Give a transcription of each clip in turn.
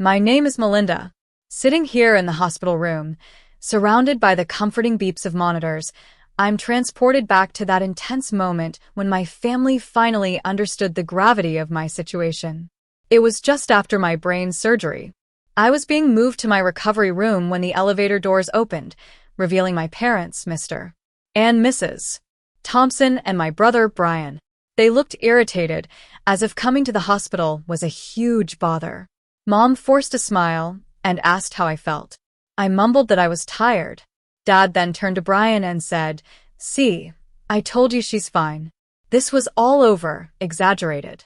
My name is Melinda. Sitting here in the hospital room, surrounded by the comforting beeps of monitors, I'm transported back to that intense moment when my family finally understood the gravity of my situation. It was just after my brain surgery. I was being moved to my recovery room when the elevator doors opened, revealing my parents, Mr. and Mrs. Thompson, and my brother, Brian. They looked irritated, as if coming to the hospital was a huge bother. Mom forced a smile and asked how I felt. I mumbled that I was tired. Dad then turned to Brian and said, "See, I told you she's fine." This was all over, exaggerated.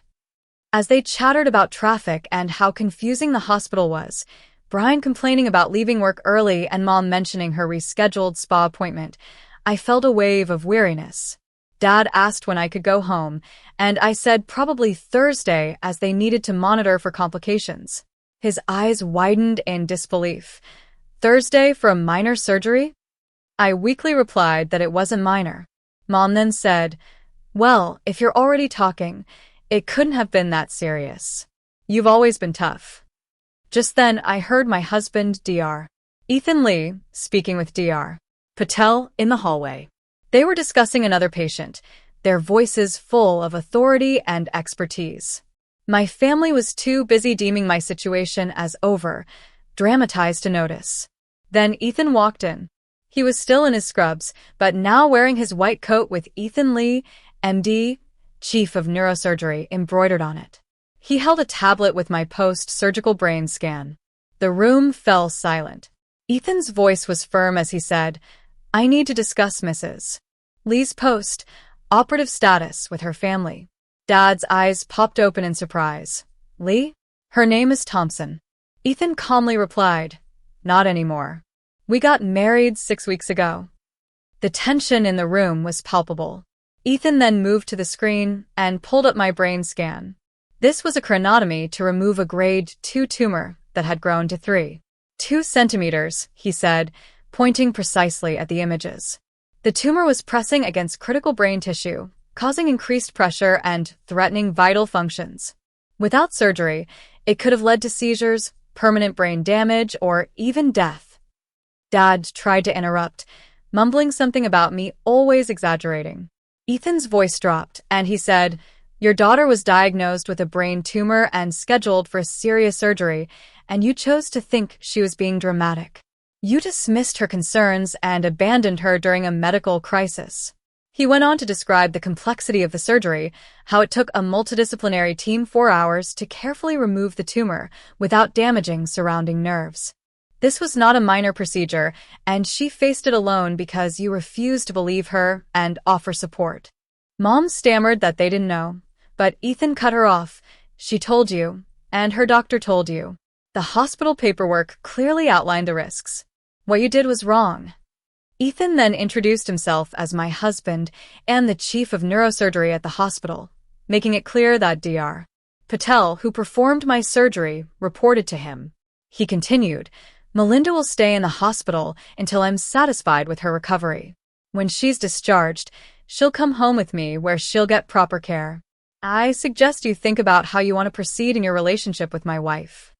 As they chattered about traffic and how confusing the hospital was, Brian complaining about leaving work early and Mom mentioning her rescheduled spa appointment, I felt a wave of weariness. Dad asked when I could go home, and I said probably Thursday as they needed to monitor for complications. His eyes widened in disbelief. Thursday for a minor surgery? I weakly replied that it wasn't minor. Mom then said, "Well, if you're already talking, it couldn't have been that serious. You've always been tough." Just then, I heard my husband, Dr. Ethan Lee, speaking with Dr. Patel in the hallway. They were discussing another patient, their voices full of authority and expertise. My family was too busy deeming my situation as over, dramatized to notice. Then Ethan walked in. He was still in his scrubs, but now wearing his white coat with Ethan Lee, MD, Chief of Neurosurgery, embroidered on it. He held a tablet with my post-surgical brain scan. The room fell silent. Ethan's voice was firm as he said, "I need to discuss Mrs. Lee's post-operative status with her family." Dad's eyes popped open in surprise. "Lee? Her name is Thompson." Ethan calmly replied, "Not anymore. We got married 6 weeks ago." The tension in the room was palpable. Ethan then moved to the screen and pulled up my brain scan. This was a craniotomy to remove a grade 2 tumor that had grown to 3.2 centimeters, he said, pointing precisely at the images. The tumor was pressing against critical brain tissue, causing increased pressure and threatening vital functions. Without surgery, it could have led to seizures, permanent brain damage, or even death. Dad tried to interrupt, mumbling something about me always exaggerating. Ethan's voice dropped, and he said, "Your daughter was diagnosed with a brain tumor and scheduled for a serious surgery, and you chose to think she was being dramatic. You dismissed her concerns and abandoned her during a medical crisis." He went on to describe the complexity of the surgery, how it took a multidisciplinary team 4 hours to carefully remove the tumor without damaging surrounding nerves. This was not a minor procedure, and she faced it alone because you refused to believe her and offer support. Mom stammered that they didn't know, but Ethan cut her off. "She told you, and her doctor told you. The hospital paperwork clearly outlined the risks. What you did was wrong." Ethan then introduced himself as my husband and the chief of neurosurgery at the hospital, making it clear that Dr. Patel, who performed my surgery, reported to him. He continued, "Melinda will stay in the hospital until I'm satisfied with her recovery. When she's discharged, she'll come home with me where she'll get proper care. I suggest you think about how you want to proceed in your relationship with my wife."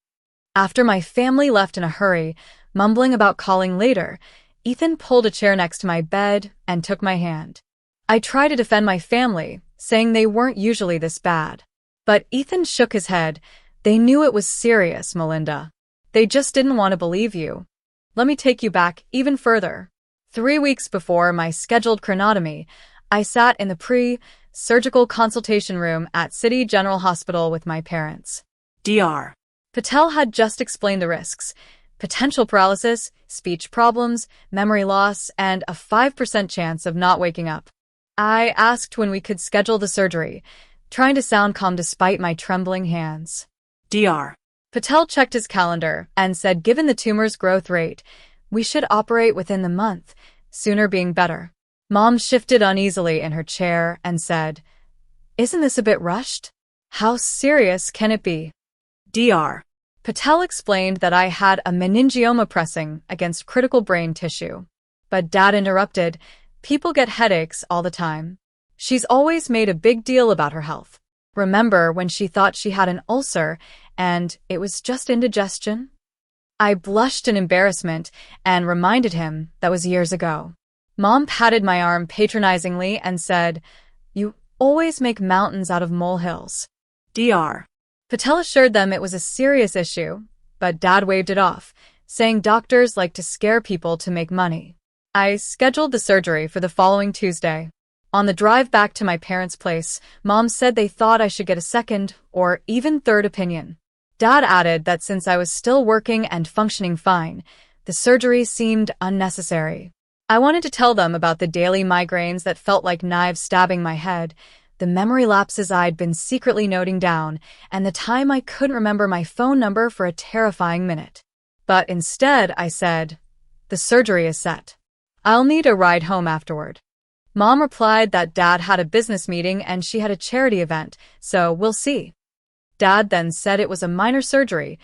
After my family left in a hurry, mumbling about calling later, Ethan pulled a chair next to my bed and took my hand. I tried to defend my family, saying they weren't usually this bad. But Ethan shook his head. "They knew it was serious, Melinda. They just didn't want to believe you. Let me take you back even further. 3 weeks before my scheduled craniotomy, I sat in the pre-surgical consultation room at City General Hospital with my parents. Dr. Patel had just explained the risks: potential paralysis, speech problems, memory loss, and a 5% chance of not waking up. I asked when we could schedule the surgery, trying to sound calm despite my trembling hands. Dr. Patel checked his calendar and said given the tumor's growth rate, we should operate within the month, sooner being better. Mom shifted uneasily in her chair and said, "Isn't this a bit rushed? How serious can it be?" Dr. Patel explained that I had a meningioma pressing against critical brain tissue. But Dad interrupted, "People get headaches all the time. She's always made a big deal about her health. Remember when she thought she had an ulcer and it was just indigestion. I blushed in embarrassment and reminded him that was years ago. Mom patted my arm patronizingly and said, "You always make mountains out of molehills." Dr. Patel assured them it was a serious issue, but Dad waved it off, saying doctors like to scare people to make money. I scheduled the surgery for the following Tuesday. On the drive back to my parents' place, Mom said they thought I should get a second or even third opinion. Dad added that since I was still working and functioning fine, the surgery seemed unnecessary. I wanted to tell them about the daily migraines that felt like knives stabbing my head, the memory lapses I'd been secretly noting down, and the time I couldn't remember my phone number for a terrifying minute. But instead, I said, "The surgery is set. I'll need a ride home afterward." Mom replied that Dad had a business meeting and she had a charity event, so we'll see. Dad then said it was a minor surgery,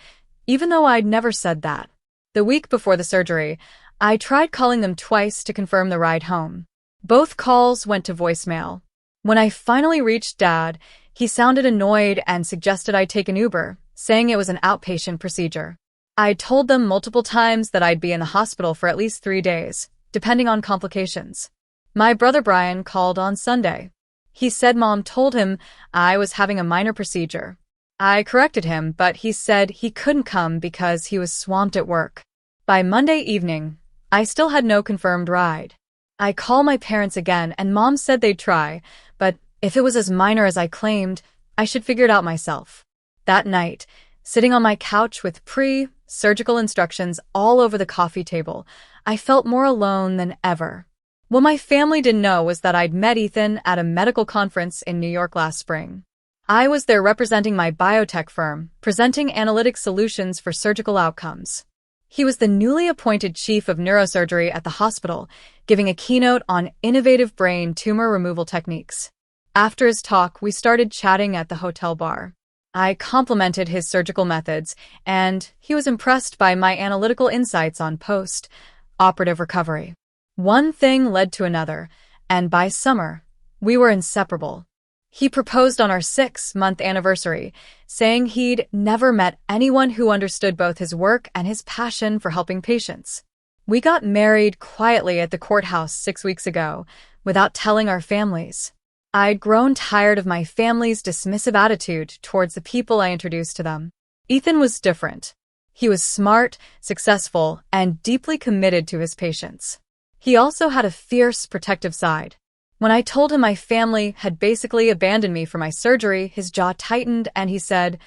even though I'd never said that. The week before the surgery, I tried calling them twice to confirm the ride home. Both calls went to voicemail. When I finally reached Dad, he sounded annoyed and suggested I take an Uber, saying it was an outpatient procedure. I told them multiple times that I'd be in the hospital for at least 3 days, depending on complications. My brother Brian called on Sunday. He said Mom told him I was having a minor procedure. I corrected him, but he said he couldn't come because he was swamped at work. By Monday evening, I still had no confirmed ride. I called my parents again and Mom said they'd try, but if it was as minor as I claimed, I should figure it out myself. That night, sitting on my couch with pre-surgical instructions all over the coffee table, I felt more alone than ever. What my family didn't know was that I'd met Ethan at a medical conference in New York last spring. I was there representing my biotech firm, presenting analytic solutions for surgical outcomes. He was the newly appointed chief of neurosurgery at the hospital, giving a keynote on innovative brain tumor removal techniques. After his talk, we started chatting at the hotel bar. I complimented his surgical methods, and he was impressed by my analytical insights on post-operative recovery. One thing led to another, and by summer, we were inseparable. He proposed on our 6-month anniversary, saying he'd never met anyone who understood both his work and his passion for helping patients. We got married quietly at the courthouse 6 weeks ago, without telling our families. I'd grown tired of my family's dismissive attitude towards the people I introduced to them. Ethan was different. He was smart, successful, and deeply committed to his patients. He also had a fierce, protective side. When I told him my family had basically abandoned me for my surgery, his jaw tightened and he said,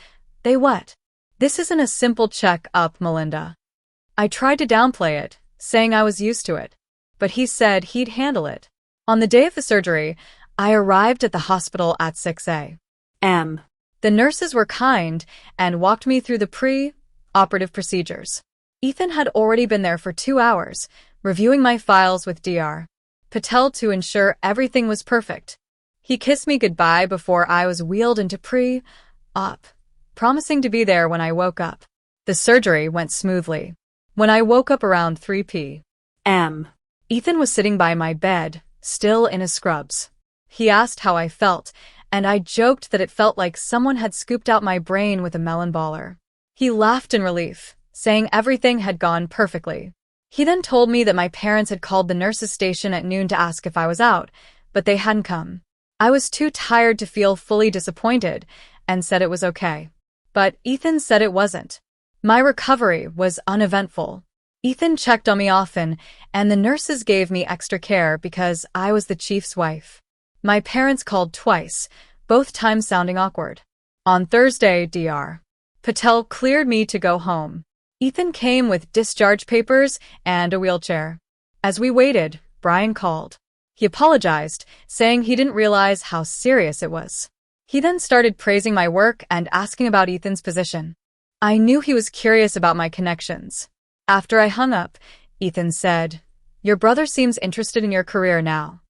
"They what? This isn't a simple check-up, Melinda." I tried to downplay it, saying I was used to it, but he said he'd handle it. On the day of the surgery, I arrived at the hospital at 6 a.m. The nurses were kind and walked me through the pre-operative procedures. Ethan had already been there for 2 hours, reviewing my files with Dr. Patel to ensure everything was perfect. He kissed me goodbye before I was wheeled into pre-op, promising to be there when I woke up. The surgery went smoothly. When I woke up around 3 p.m., Ethan was sitting by my bed, still in his scrubs. He asked how I felt, and I joked that it felt like someone had scooped out my brain with a melon baller. He laughed in relief, saying everything had gone perfectly. He then told me that my parents had called the nurses' station at noon to ask if I was out, but they hadn't come. I was too tired to feel fully disappointed and said it was okay. But Ethan said it wasn't. My recovery was uneventful. Ethan checked on me often, and the nurses gave me extra care because I was the chief's wife. My parents called twice, both times sounding awkward. On Thursday, Dr. Patel cleared me to go home. Ethan came with discharge papers and a wheelchair. As we waited, Brian called. He apologized, saying he didn't realize how serious it was. He then started praising my work and asking about Ethan's position. I knew he was curious about my connections. After I hung up, Ethan said, "Your brother seems interested in your career now."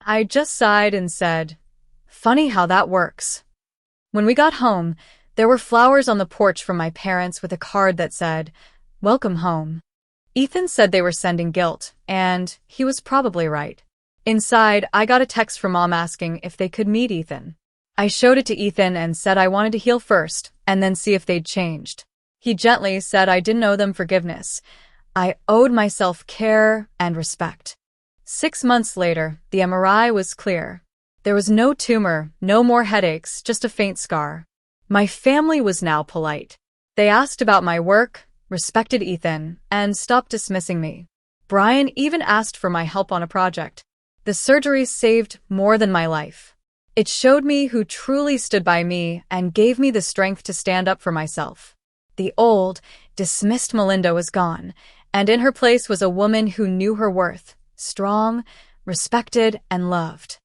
I just sighed and said, "Funny how that works." When we got home, there were flowers on the porch from my parents with a card that said, "Welcome home." Ethan said they were sending guilt, and he was probably right. Inside, I got a text from Mom asking if they could meet Ethan. I showed it to Ethan and said I wanted to heal first, and then see if they'd changed. He gently said I didn't owe them forgiveness. I owed myself care and respect. 6 months later, the MRI was clear. There was no tumor, no more headaches, just a faint scar. My family was now polite. They asked about my work, respected Ethan, and stopped dismissing me. Brian even asked for my help on a project. The surgery saved more than my life. It showed me who truly stood by me and gave me the strength to stand up for myself. The old, dismissed Melinda was gone, and in her place was a woman who knew her worth, strong, respected, and loved.